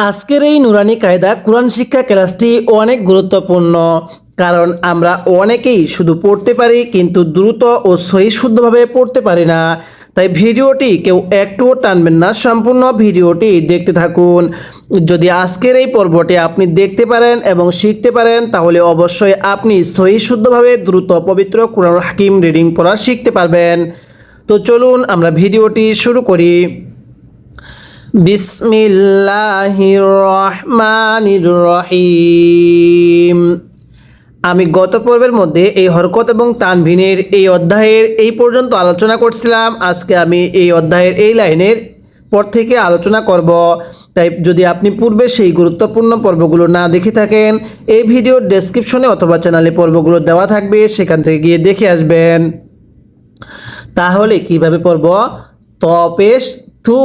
আজকের এই নুরানি কায়দা কোরআন শিক্ষা ক্লাসটি অনেক গুরুত্বপূর্ণ, কারণ আমরা অনেকেই শুধু পড়তে পারি কিন্তু দ্রুত ও সহি শুদ্ধভাবে পড়তে পারি না। তাই ভিডিওটি কেউ একটুও টানবেন না, সম্পূর্ণ ভিডিওটি দেখতে থাকুন। যদি আজকের এই পর্বটি আপনি দেখতে পারেন এবং শিখতে পারেন, তাহলে অবশ্যই আপনি সহি শুদ্ধভাবে দ্রুত পবিত্র কোরআন হাকিম রিডিং পড়া শিখতে পারবেন। তো চলুন আমরা ভিডিওটি শুরু করি। বিসমিল্লাহির রহমানির রহিম। আমি গত পর্বের মধ্যে এই হরকত এবং তানভিনের এই অধ্যায়ের এই পর্যন্ত আলোচনা করছিলাম। আজকে আমি এই অধ্যায়ের এই লাইনের পর থেকে আলোচনা করব। তাই যদি আপনি পূর্বে সেই গুরুত্বপূর্ণ পর্বগুলো না দেখে থাকেন, এই ভিডিওর ডেসক্রিপশনে অথবা চ্যানেলে পর্বগুলো দেওয়া থাকবে, সেখান থেকে গিয়ে দেখে আসবেন। তাহলে কিভাবে পড়ব? ত পেশ থু,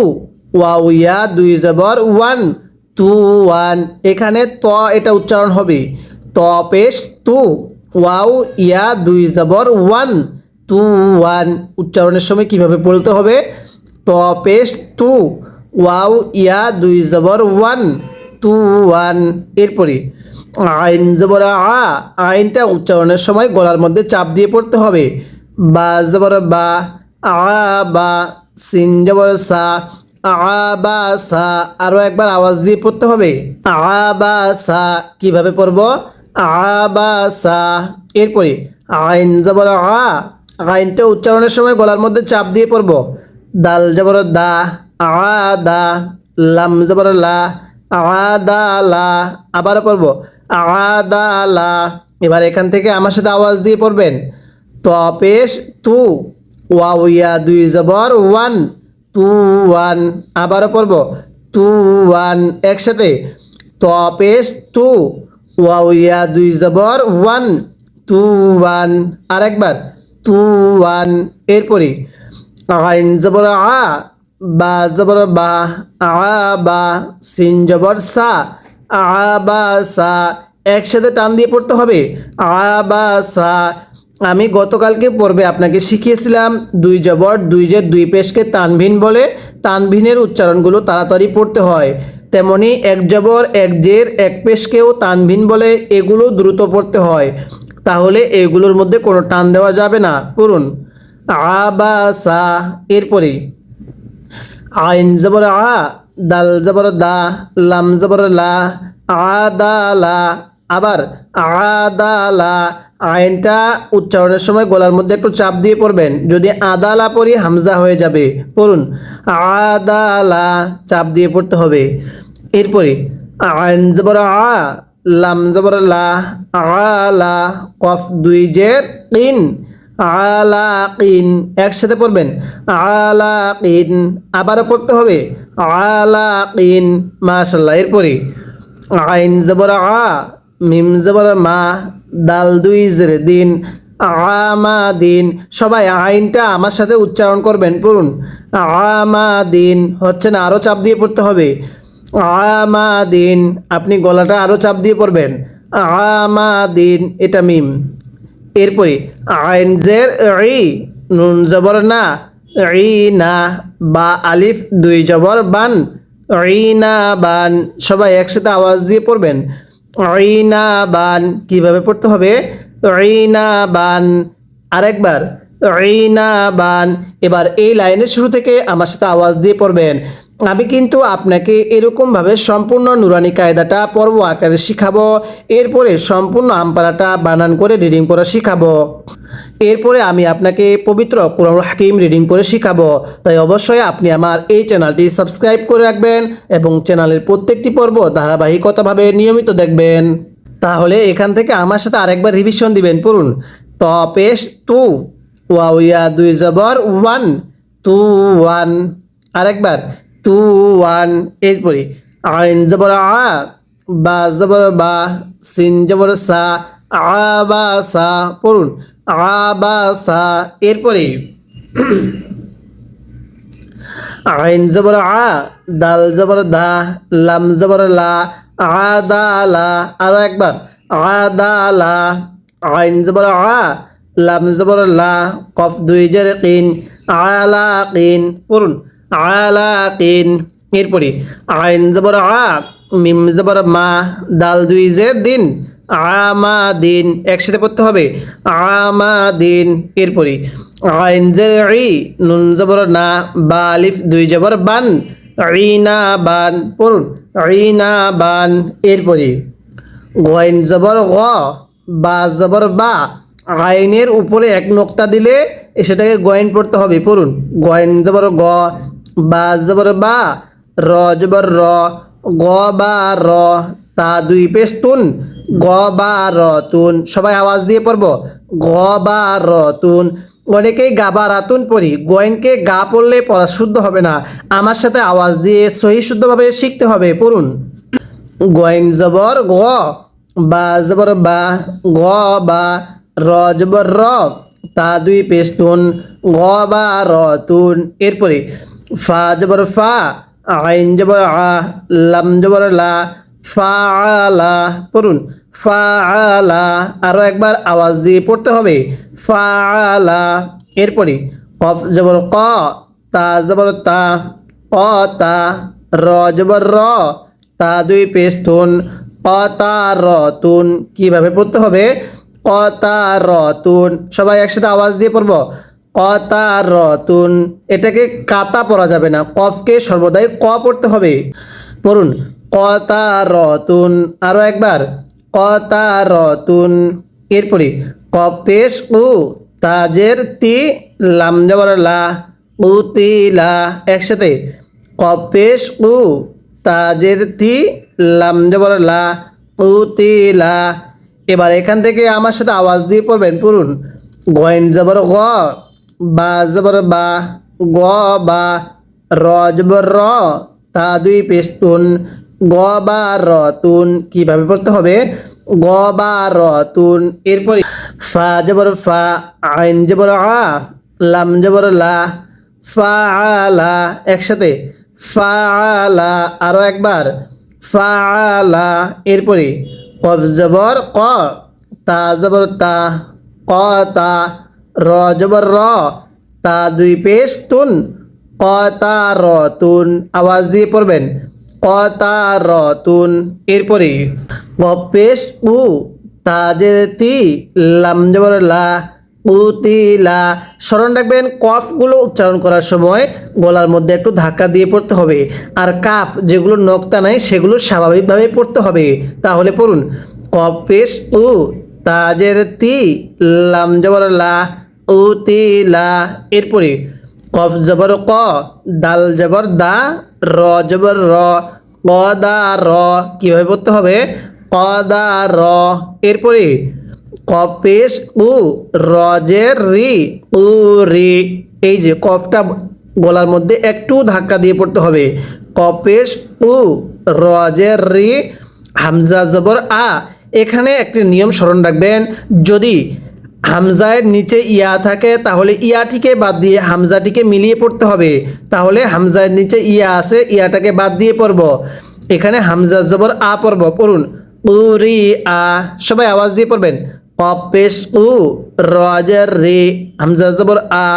ওয়াও ইয়া দুই জবর ওয়ান, তু ওয়ান। এখানে ত এটা উচ্চারণ হবে ত পেশ তু, ওয়াও ইয়া দুই জবর ওয়ান, তু ওয়ান। উচ্চারণের সময় কিভাবে বলতে হবে? ত পেশ তু, ওয়াও ইয়া দুই জবর ওয়ান, তু ওয়ান। এরপরে আইন জবর আ, আইনটা উচ্চারণের সময় গলার মধ্যে চাপ দিয়ে পড়তে হবে। বা জবর বা, আ বা, সিন জবর সা, আবাসা। আরো একবার আওয়াজ দিয়ে পড়তে হবে, আবাসা। কিভাবে পড়ব? আবাসা। এরপরে আইন জবর আ, আইনটা উচ্চারণের সময় গলার মধ্যে চাপ দিয়ে পড়ব। দাল জবর দা, আদা। লাম জবর লা, আদালা। আবার পড়ব আদালা। এবার এখান থেকে আমার সাথে আওয়াজ দিয়ে পড়বেন। ত পেশ তু, ওয়াও ইয়া দুই জবর ওয়ান, তু ওয়ান। আবারও পড়ব তু ওয়ান। একসাথে ত পেশ তু, ওয়াও ইয়া দুই জবর ওয়ান, তু ওয়ান। আরেকবার তু ওয়ান। এরপরে আইন জবর আ, বা জবর বা, আ বা, সিন জবর সা, আবাসা। একসাথে টান দিয়ে পড়তে হবে, আবাসা। আমি গতকালকে পর্বে আপনাকে শিখিয়েছিলাম দুই জবর দুই জের দুই পেশকে তানভিন বলে। তানভিনের উচ্চারণগুলো তাড়াতাড়ি পড়তে হয়। তেমনি এক জবর এক জের এক পেশকেও তানভিন বলে, এগুলো দ্রুত পড়তে হয়। তাহলে এগুলোর মধ্যে কোনো টান দেওয়া যাবে না। পড়ুন আবাসা। এরপরে আইন জবর আ, দাল জবর দা, লাম জবর লা, আদালা। আবার আদালা। আইনটা উচ্চারণের সময় গলার মধ্যে একটু চাপ দিয়ে পড়বেন। যদি আদালা পড়ি হামজা হয়ে যাবে। পড়ুন আদালা, চাপ দিয়ে পড়তে হবে। এরপরে আইন জবর আ, লাম জবর লা, আলা, কফ দুই জের ইন, আলাকিন। একসাথে পড়বেন আলাকিন। আবারও পড়তে হবে আলাকিন। মাশাআল্লাহ। এরপরে আইন জবর আ, মিম জবর মা, দাল দুই জের দিন, আমাদিন। সবাই আইনটা আমার সাথে উচ্চারণ করবেন। পড়ুন আমাদিন। হচ্ছে না, আরও চাপ দিয়ে পড়তে হবে আমাদিন। আপনি গলাটা আরও চাপ দিয়ে পড়বেন আমাদিন। এটা মিম। এরপরে আইন জের ই, নুন জবর না, ই না, বা আলিফ দুই জবর বান, ই না বান। সবাই একসাথে আওয়াজ দিয়ে পড়বেন ই না বান। কিভাবে পড়তে হবে? ই না বান। আরেকবার ই না বান। এবার এই লাইনের শুরু থেকে আমার সাথে আওয়াজ দিয়ে পড়বেন। আমি কিন্তু আপনাকে এরকমভাবে সম্পূর্ণ নুরানি কায়দাটা পর্ব আকারে শিখাবো। এরপরে সম্পূর্ণ আমপারাটা বানান করে রিডিং করা শিখাবো। এরপরে আমি আপনাকে পবিত্র কোরআন হাকিম রিডিং করে শিখাবো। তাই অবশ্যই আপনি আমার এই চ্যানেলটি সাবস্ক্রাইব করে রাখবেন এবং চ্যানেলের প্রত্যেকটি পর্ব ধারাবাহিকতাভাবে নিয়মিত দেখবেন। তাহলে এখান থেকে আমার সাথে আরেকবার রিভিশন দিবেন। পড়ুন ত পেশ তু, ওয়াও ইয়া দুই জবর ওয়ান, তু ওয়ান। আরেকবার তু ওয়ান। এরপরে আইন জবর আ, বা জবর বা, সিন জবর সা, আবাসা। পড়ুন আবাসা। এরপরে আইন জবর আ, দাল জবর দা, লাম জবর লা, আদালা। আরো একবার আদালা। আইন জবর আ, লাম জবর লা, কফ দুই জের কিন, আলাকিন। পড়ুন আলাকিন। এরপরে আইন জবর আ, মিম জবর মা দাল দুই জের দিন আমাদিন একসাথে পড়তে হবে আমাদিন। এরপরে আইন জের ই নুন জবর না বা আলিফ দুই জবর বান রিনা বান পড়ুন রিনা বান। এরপরে গয়েন জবর গ বা জবর বা আইনের উপরে এক নোক্তা দিলে সেটাকে গয়েন পড়তে হবে পড়ুন গয়েন জবর গ বা জবর বা র জবর র গ বা র তা দুই পেশ তুন গ বা র তুন সবাই আওয়াজ দিয়ে পড়ব গ বা র তুন। অনেকেই গা বা রাতুন পড়ি গয়েনকে গা পড়লে পড়া শুদ্ধ হবে না আমার সাথে আওয়াজ দিয়ে সহি শুদ্ধভাবে শিখতে হবে পড়ুন গয়েন জবর গ বা জবর বা গ বা র জবর র তা দুই পেশ তুন গ বা র তুন। এরপরে ফা জবর ফা আইন জবর আ লাম জবর লা ফা আলা পড়ুন ফা আলা আরও একবার আওয়াজ দিয়ে পড়তে হবে ফা আলা। এরপরে কফ জবর ক তা জবর তা ক তা র জবর র তা দুই পেশ তুন ক তা র তুন। কীভাবে পড়তে হবে ক তা র তুন সবাই একসাথে আওয়াজ দিয়ে পড়ব ক তা র তুন। এটাকে কাতা পড়া যাবে না কফকে সর্বদাই ক পড়তে হবে পড়ুন ক তা র তুন আরও একবার ক তা র তুন। এরপরে কফ পেশ উ তাজের তি লাম জবর লা উতিলা একসাথে কফ পেশ উ তাজের তি লাম জবর লা উতিলা। এবার এখান থেকে আমার সাথে আওয়াজ দিয়ে পড়বেন পড়ুন গয়েন জবর গ বা জবর বা গ বা র জবর র তা দুই পেশ তুন গ বা র তুন। কীভাবে পড়তে হবে গ বা র তুন। এরপরে ফা জবর ফা আইন জবর আ লাম জবর লা ফা আলা একসাথে ফা আলা আরও একবার ফা আলা। এরপরে কফ জবর ক তা জবর তা ক তা র জবর র তা দুই পেশ তুন ক তা র তুন আওয়াজ দিয়ে পড়বেন ক তা র তুন। এরপরে কফ পেশ উ তাজের তি লাম জবর লা উতিলা স্মরণ রাখবেন কফগুলো উচ্চারণ করার সময় গলার মধ্যে একটু ধাক্কা দিয়ে পড়তে হবে আর কাফ যেগুলো নক্তা নাই সেগুলো স্বাভাবিকভাবে পড়তে হবে। তাহলে পড়ুন কফ পেশ উ তাজের তি লাম জবর লা উতিলা। এরপরে কফ জবর ক দাল জবর দা র জবর র ক দা র কীভাবে পড়তে হবে ক দা র। এরপরে কফ পেশ উ রজের রি উ রি এই যে কফটা গলার মধ্যে একটু ধাক্কা দিয়ে পড়তে হবে কফ পেশ উ রজের রি হামজা জবর আ। এখানে একটি নিয়ম স্মরণ রাখবেন যদি হামজায়ের নিচে ইয়া থাকে তাহলে ইয়াটিকে বাদ দিয়ে হামজাটিকে মিলিয়ে পড়তে হবে তাহলে হামজায়ের নিচে ইয়া আছে ইয়াটাকে বাদ দিয়ে পড়ব এখানে হামজা জবর আ পড়ব পড়ুন উরি আ সবাই আওয়াজ দিয়ে পড়বেন কফ পেশ উ রজের রি হামজা জবর আ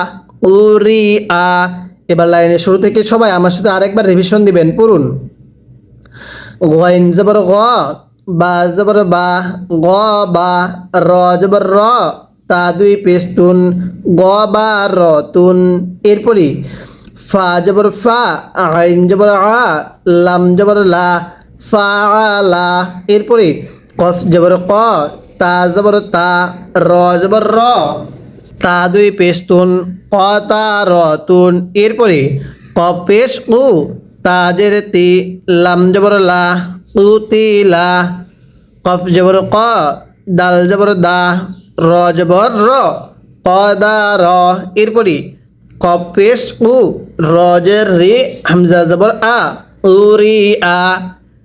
উরি আ। এবার লাইনের শুরু থেকে সবাই আমার সাথে আরেকবার রিভিশন দিবেন পড়ুন গয়েন জবর গ বা জবর বা গ বা র জবর র তা দুই পেশ তুন গ বা র তুন। এরপরে ফা জবর ফা আইন জবর আ লাম জবর লা ফা আলা। এরপরে কফ জবর ক তা জবর তা র জবর র তা দুই পেশ তুন ক তা র তুন। এরপরে কফ পেশ উ তাজের তি লাম জবর লা উতিলা কফ জবর ক দাল জবর দা র জবর র ক দা র। এরপরে কফ পেশ উ রজের রি হামজা জবর আ উরি আ।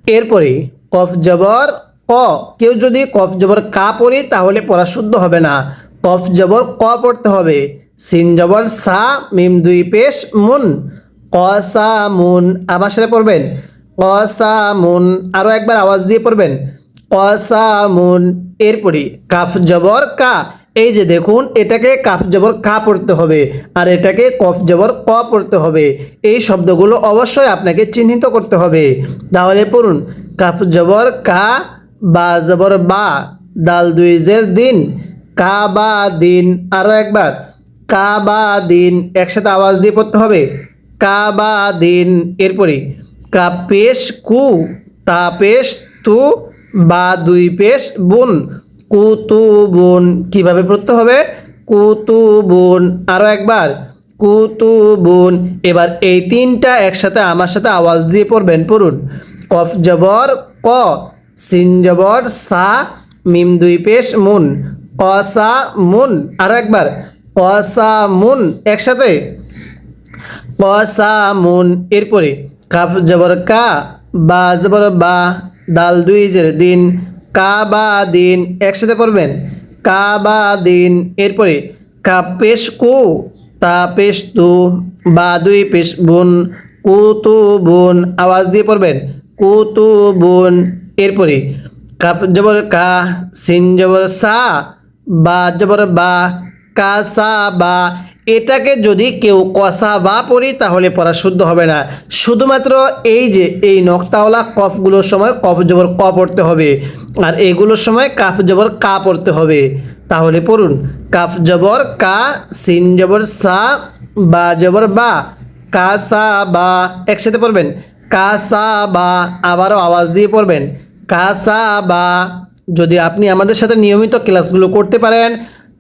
এরপরে কফ জবর ক কেউ যদি কফ জবর কা পড়ি তাহলে পড়া শুদ্ধ হবে না কফ জবর ক পড়তে হবে সিন জবর সা মিম দুই পেশ মুন ক সা মুন আমার সাথে পড়বেন ক সা মুন আরও একবার আওয়াজ দিয়ে পড়বেন ক সা মুন। এরপরে কাফ জবর কা এই যে দেখুন এটাকে কাফ জবর কা পড়তে হবে আর এটাকে কফ জবর ক পড়তে হবে এই শব্দগুলো অবশ্যই আপনাকে চিহ্নিত করতে হবে। তাহলে পড়ুন কাফ জবর কা, বা জবর বা, দাল দুই জের দিন, কা বা দিন। আরো একবার, কা বা দিন, একসাথে আওয়াজ দিয়ে পড়তে হবে, কা বা দিন। এরপরে কাপ পেশ কু, তা পেশ তু, বা দুই পেশ বুন, কুতুবুন। কিভাবে পড়তে হবে? কুতুবুন। আরো একবার, কুতুবুন। এবার এই তিনটা একসাথে আমার সাথে আওয়াজ দিয়ে পড়বেন। পড়ুন, কফ জবর ক, সিন জবর সা, মিম দুই পেশ মুন, কসা মুন। আরো একবার, কসা মুন, একসাথে, কসা মুন। এরপরে কাফ জবর কা, বা জবর বা, দাল দুই জের দিন, কা বা দিন, একসাথে পড়বেন, কা বা দিন। এরপরে কাপ পেশ কু, তা পেশ তু, বা দুই পেশ বুন, কুতু বুন। আওয়াজ দিয়ে পড়বেন, কুতু বুন। এরপরে কাপ জবর কা, সিন জবর সা, বা জবর বা, কাসা বা। এটাকে যদি কেউ কষা বা পড়ি তাহলে পড়া শুদ্ধ হবে না। শুধুমাত্র এই যে এই নক্তাওয়ালা কফগুলোর সময় কফ জবর ক পড়তে হবে, আর এগুলোর সময় কাফ জবর কা পড়তে হবে। তাহলে পড়ুন, কাফ জবর কা, সিন জবর সা, বা জবর বা, কাসা বা। একসাথে পড়বেন, কাসা বা। আবারও আওয়াজ দিয়ে পড়বেন, কাসা বা। যদি আপনি আমাদের সাথে নিয়মিত ক্লাসগুলো করতে পারেন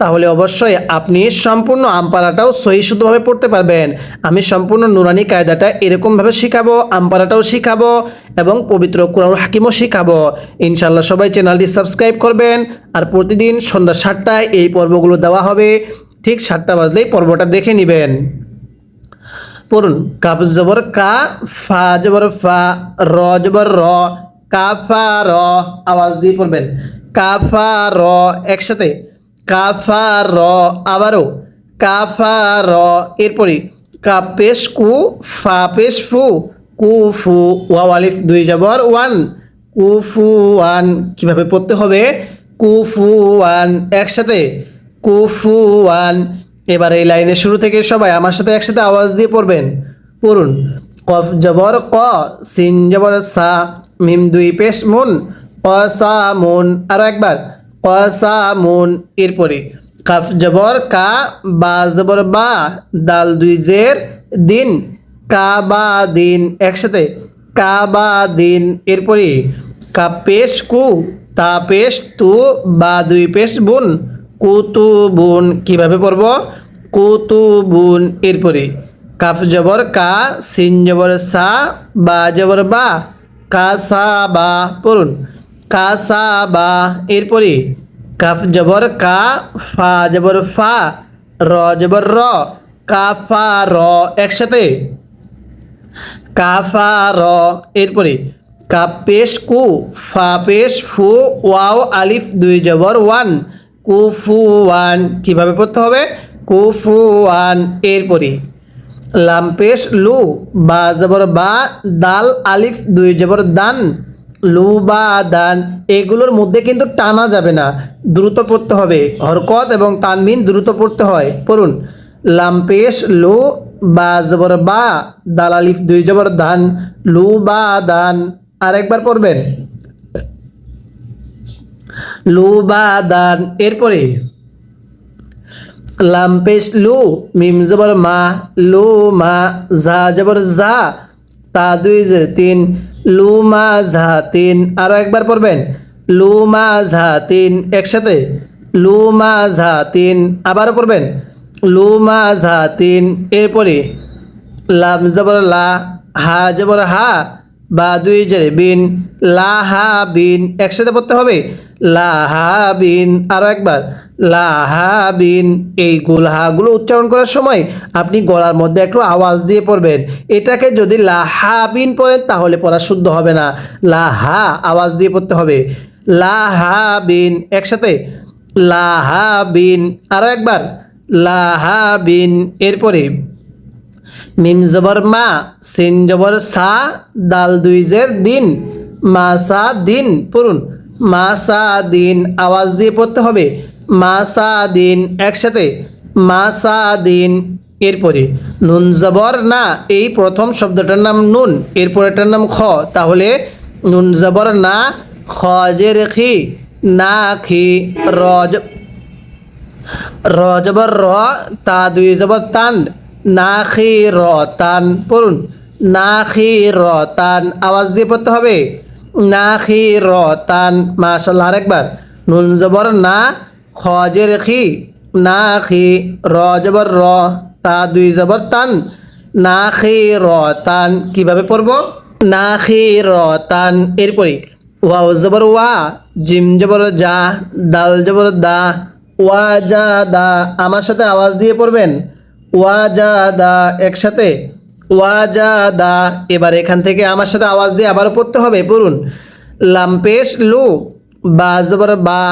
তাহলে অবশ্যই আপনি সম্পূর্ণ আমপারাটাও সহি শুদ্ধভাবে পড়তে পারবেন। আমি সম্পূর্ণ নুরানি কায়দাটা এরকমভাবে শেখাবো, আমপারাটাও শেখাবো এবং পবিত্র কুরআনুল হাকিমও শেখাবো। ইনশাআল্লাহ সবাই চ্যানেলটি সাবস্ক্রাইব করবেন। আর প্রতিদিন সন্ধ্যা 7টায় এই পর্বগুলো দেওয়া হবে, ঠিক 7টা বাজলেই পর্বটা দেখে নেবেন। পড়ুন, কাফ জবর কা, ফা জবর ফা, র জবর র, কাফা র। আওয়াজ দিয়ে পড়বেন, কাফা র, একসাথে, কাফা র। আবারও কাফা র। এরপরে কাপ পেশ কু, ফা পেশ ফু, কুফু, ওয়াও আলিফ দুই জবর ওয়ান, কুফু ওয়ান। কীভাবে পড়তে হবে? কুফু ওয়ান, একসাথে, কুফু ওয়ান। এবার এই লাইনের শুরু থেকে সবাই আমার সাথে একসাথে আওয়াজ দিয়ে পড়বেন। পড়ুন, কফ জবর ক, সিন জবর সা, মিম দুই পেশ মুন, কসা মুন। আরো একবার, কসা মুন। এরপরে কাফ জবর কা, বা জবর বা, দাল দুই জের দিন, কা বা দিন, একসাথে, কা বা দিন। এরপরে কাপ পেশ কু, তা পেশ তু, বা দুই পেশ বুন, কুতুবুন। কিভাবে পড়ব? কুতুবুন। এরপরে কাফ জবর কা, সিন জবর সা, বা জবর বা, কাসা বা। পড়ুন, কাসা বা। এরপরে কাফ জবর কা, ফা জবর ফা, র জবর র, কাফা র, একসাথে, কাফা র। এরপরে কাপ পেশ কু, ফা পেশ ফু, ওয়াও আলিফ দুই জবর ওয়ান, কুফু ওয়ান। কীভাবে পড়তে হবে? কুফু ওয়ান। এরপরে লাম পেশ লু, বা জবর বা, দাল আলিফ দুই জবর দান, লু বা দান। এগুলোর মধ্যে কিন্তু টানা যাবে না, দ্রুত পড়তে হবে। হরকত এবং তানবিন দ্রুত পড়তে হয়। পড়ুন, লাম পেশ লু, বা জবর বা, দাল আলিফ দুই জবর দান, লু বা দান। আরেকবার পড়বেন, লু বা দান। এরপরে লাম পেশ লু, মিম জবর মা, লু মা, জা জবর জা, তা দুই জের তিন, লু মা ঝা তিন। আরো একবার পড়বেন, লু মা ঝা তিন, একসাথে, লু মা ঝা তিন। আবারও পড়বেন, লু মা ঝা তিন। এরপরে লাম জবর লা, হা জবর হা, বা দুই জের বিন, লা হা বিন। একসাথে পড়তে হবে, লা হা বিন। আরো একবার, লা হা বিন। এই গোলহাগুলো উচ্চারণ করার সময় আপনি গলার মধ্যে একটু আওয়াজ দিয়ে পড়বেন। এটাকে যদি লা হা বিন পড়েন তাহলে পড়া শুদ্ধ হবে না। লা হা আওয়াজ দিয়ে পড়তে হবে, লা হা বিন, একসাথে, লা হা বিন। আরো একবার, লা হা বিন। এরপরে মিম জবর মা, সিন জবর সা, দাল দুই জের দিন, মাসা দিন। পড়ুন, মাসা দিন। আওয়াজ দিয়ে পড়তে হবে, মাসা দিন, একসাথে, মাসা দিন। এরপরে নুন জবর না, এই প্রথম শব্দটার নাম নুন, এরপর এটার নাম খ। তাহলে নুন জবর না, খ জের খি, না খি, র জবর র, তা দুই জবর তান, না খি র তান। পড়ুন না খি র তান, আওয়াজ দিয়ে পড়তে হবে না খি র তান। মাশাআল্লাহ, আরেকবার নুন জবর না, খ জের খি, না খি, র জবর র, তা দুই জবর তান, না খি র তান। কিভাবে পড়ব? না খি র তান। এরপরে ওয়াও জবর ওয়া, জিম জবর যা, দাল জবর দা, ওয়া যা দা। আমার সাথে আওয়াজ দিয়ে পড়বেন ওয়া যা দা, একসাথে ওয়া যা দা। এবার এখান থেকে আমার সাথে আওয়াজ দিয়ে আবারও পড়তে হবে। পড়ুন লাম পেশ লু, বা জবর বা,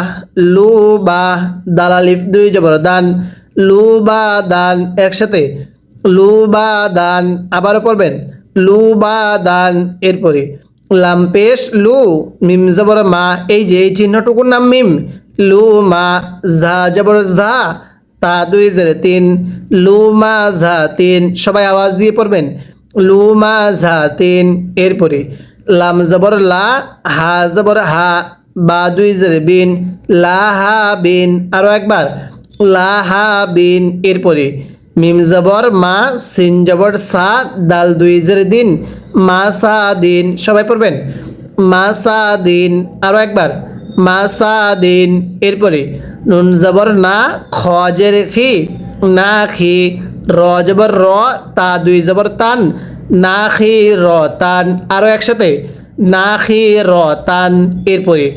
লু বা, দাল আলিফ দুই জবর দান, লু বা দান, একসাথে লু বা দান। আবারও পড়বেন লু বা দান। এরপরে লাম পেশ লু, মিম জবর মা, এই যে এই চিহ্নটুকুর নাম মিম, লু মা, ঝা জবর ঝা, তা দুই জের তিন, লু মা ঝা তিন। সবাই আওয়াজ দিয়ে পড়বেন লু মা ঝা তিন। এরপরে লাম জবর লা, হা জবর হা, বা দুই জের বিন, লা হা বিন। আরও একবার লা হা বিন। এরপরে মিম জবর মা, সিন জবর সা, দাল দুই জের দিন, মা সা দিন। সবাই পড়বেন মা সা দিন। আরও একবার মা সা দিন। এরপরে নুন জবর না, খ জের খি, না খি, র জবর র, তা দুই জবর তান, না খি র তান। আরও একসাথে না খি র তান। এরপরে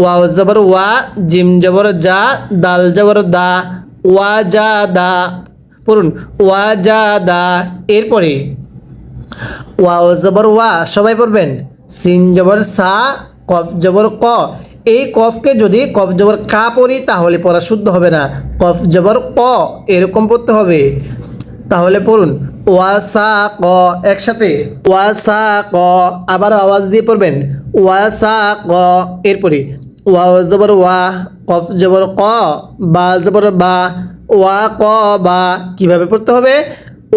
ওয়াও জবর ওয়া, জিম জবর যা, দাল জবর দা, ওয়া যা দা। পড়ুন ওয়া যা দা। এরপরে ওয়াও জবর ওয়া, সবাই পড়বেন সিন জবর সা, কফ জবর ক। এই কফকে যদি কফ জবর কা পড়ি তাহলে পড়া শুদ্ধ হবে না, কফ জবর ক এরকম পড়তে হবে। তাহলে পড়ুন ওয়াসা ক, একসাথে ওয়াসা ক। আবার আওয়াজ দিয়ে পড়বেন ওয়াসা ক। এরপরে ওয়াও জবর ওয়া, কফ জবর ক, বা জবর বা, ওয়া ক বা। কিভাবে পড়তে হবে?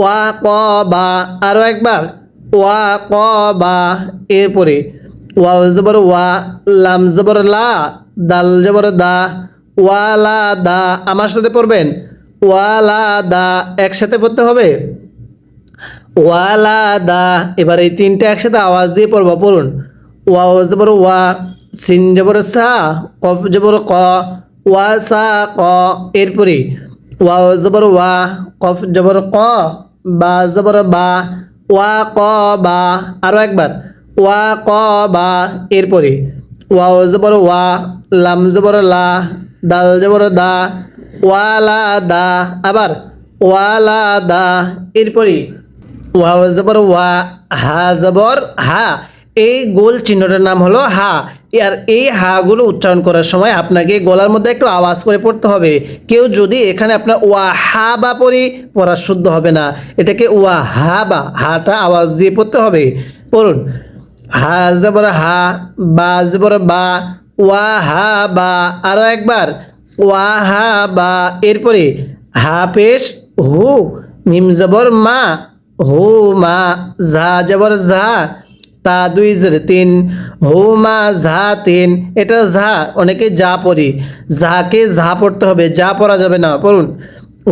ওয়া ক বা। আরও একবার ওয়া ক বা। এরপরে ওয়াও জবর ওয়া, লাম জবর লা, দাল জবর দা, ওয়ালা দা। আমার সাথে পড়বেন ওয়ালা দা, একসাথে পড়তে হবে ওয়ালা দা। এবার এই তিনটা একসাথে আওয়াজ দিয়ে পড়ব। পড়ুন ওয়াও জবর ওয়া, সিন জবর সা, কফ জবর ক, ওয়া সা ক। এরপরে ওয়াও জবর ওয়া, কফ জবর ক, বা জবর বা, ওয়া ক বা। আরও একবার ওয়া ক বা। এরপরে ওয়াও জবর ওয়া, লাম জবর লা, দাল জবর দা, ওয়ালা দা। আবার ওয়ালা দা। এরপরে ওয়াও জবর ওয়া, হা জবর হা, এই গোল চিহ্নটার নাম হলো হা। আর এই হাগুলো উচ্চারণ করার সময় আপনাকে গলার মধ্যে একটু আওয়াজ করে পড়তে হবে। কেউ যদি এখানে আপনার ওয়া হা বা পড়ি, পড়া শুদ্ধ হবে না। এটাকে ওয়া হা বা, হাটা আওয়াজ দিয়ে পড়তে হবে। পড়ুন হা জবর হা, বা জবর বা, ওয়া হা বা। আরও একবার ওয়া হা বা। এরপরে হা পেশ হু, মিম জবর মা, হু মা, ঝা জবর ঝা, তা দুই জের তিন, হু মা ঝা তিন। এটা ঝা, অনেকে যা পড়ি, ঝাকে ঝা পড়তে হবে, যা পড়া যাবে না। পড়ুন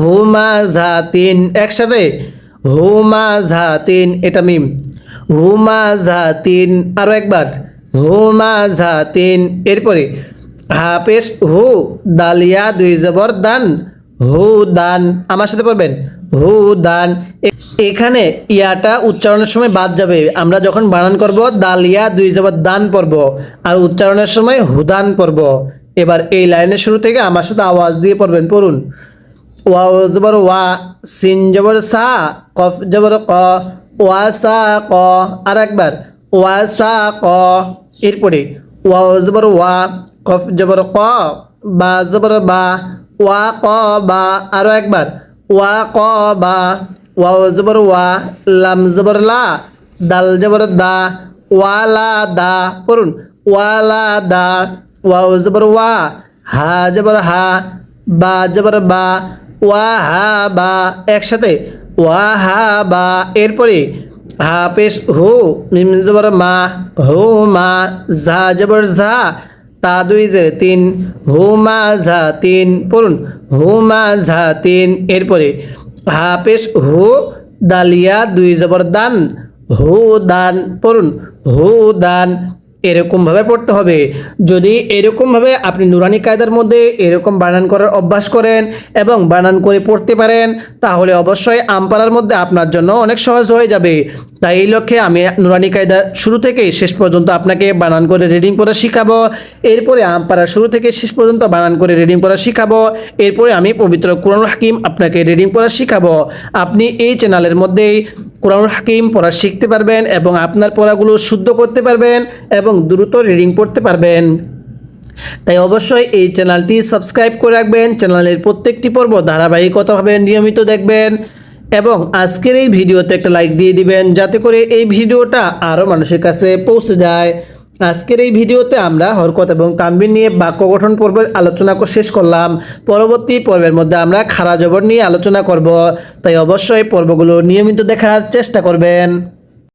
হু মা ঝা তিন, একসাথে হু মা ঝা তিন। এটা মিম হু মা ঝা তিন। আরও একবার হু মা ঝা তিন। এরপরে হা পেশ হু, দালিয়া দুই জবর দান, হু দান। আমার সাথে পড়বেন হু দান। এখানে ইয়াটা উচ্চারণের সময় বাদ যাবে। আমরা যখন বানান করব দালিয়া দুই জবর দান পড়ব, আর উচ্চারণের সময় হুদান পড়ব। এবার এই লাইনের শুরু থেকে আমার সাথে আওয়াজ দিয়ে পড়বেন। পড়ুন ওয়াও জবর ওয়া, সিন জবর সা, কফ জবর ক, ওয়া সা ক। আর একবার ওয়া সা ক। এরপরে ওয়াও জবর ওয়া, কফ জবর ক, বা জবর বা, ওয়া ক বা। আরও একবার ওয়া ক বা। ওয়াও জবর ওয়া, লাম জবর লা, দাল জবর দা, ওয়ালা দা। পড়ুন ওয়ালা দা। ওয়াও জবর ওয়া, হা জবর হা, বা জবর বা, ওয়া হা বা। একসাথে ওয়া হা বা। এরপরে হা পেশ হু, মিম জবর মা, হু মা, ঝা জবর ঝা, তা দুই জের তিন, হু মা ঝা তিন, পড়ুন হু মা ঝা তিন। এরপরে হা পেশ হু, দালিয়া দুই জবর দান, হু দান, পড়ুন হু দান। এরকমভাবে পড়তে হবে। যদি এরকমভাবে আপনি নুরানি কায়দার মধ্যে এরকম বানান করার অভ্যাস করেন এবং বানান করে পড়তে পারেন, তাহলে অবশ্যই আমপাড়ার মধ্যে আপনার জন্য অনেক সহজ হয়ে যাবে। তাই এই লক্ষ্যে আমি নুরানি কায়দা শুরু থেকে শেষ পর্যন্ত আপনাকে বানান করে রিডিং পড়া শিখাবো। এরপরে আমপাড়া শুরু থেকে শেষ পর্যন্ত বানান করে রিডিং পড়া শিখাবো। এরপরে আমি পবিত্র কোরআনুল হাকিম আপনাকে রিডিং পড়া শিখাবো। আপনি এই চ্যানেলের মধ্যেই কোরআনুল হাকিম পড়া শিখতে পারবেন এবং আপনার পড়াগুলো শুদ্ধ করতে পারবেন এবং দ্রুত রিডিং পড়তে পারবেন। তাই অবশ্যই এই চ্যানেলটি সাবস্ক্রাইব করে রাখবেন। চ্যানেলের প্রত্যেকটি পর্ব ধারাবাহিকতাভাবে নিয়মিত দেখবেন এবং আজকের এই ভিডিওতে একটা লাইক দিয়ে দিবেন, যাতে করে এই ভিডিওটা আরও মানুষের কাছে পৌঁছে যায়। আজকের এই ভিডিওতে আমরা হরকত এবং তানবিন নিয়ে বাক্য গঠন পর্বের আলোচনা শেষ করলাম। পরবর্তী পর্বের মধ্যে আমরা খাড়া জবর নিয়ে আলোচনা করব। তাই অবশ্যই পর্বগুলো নিয়মিত দেখার চেষ্টা করবেন।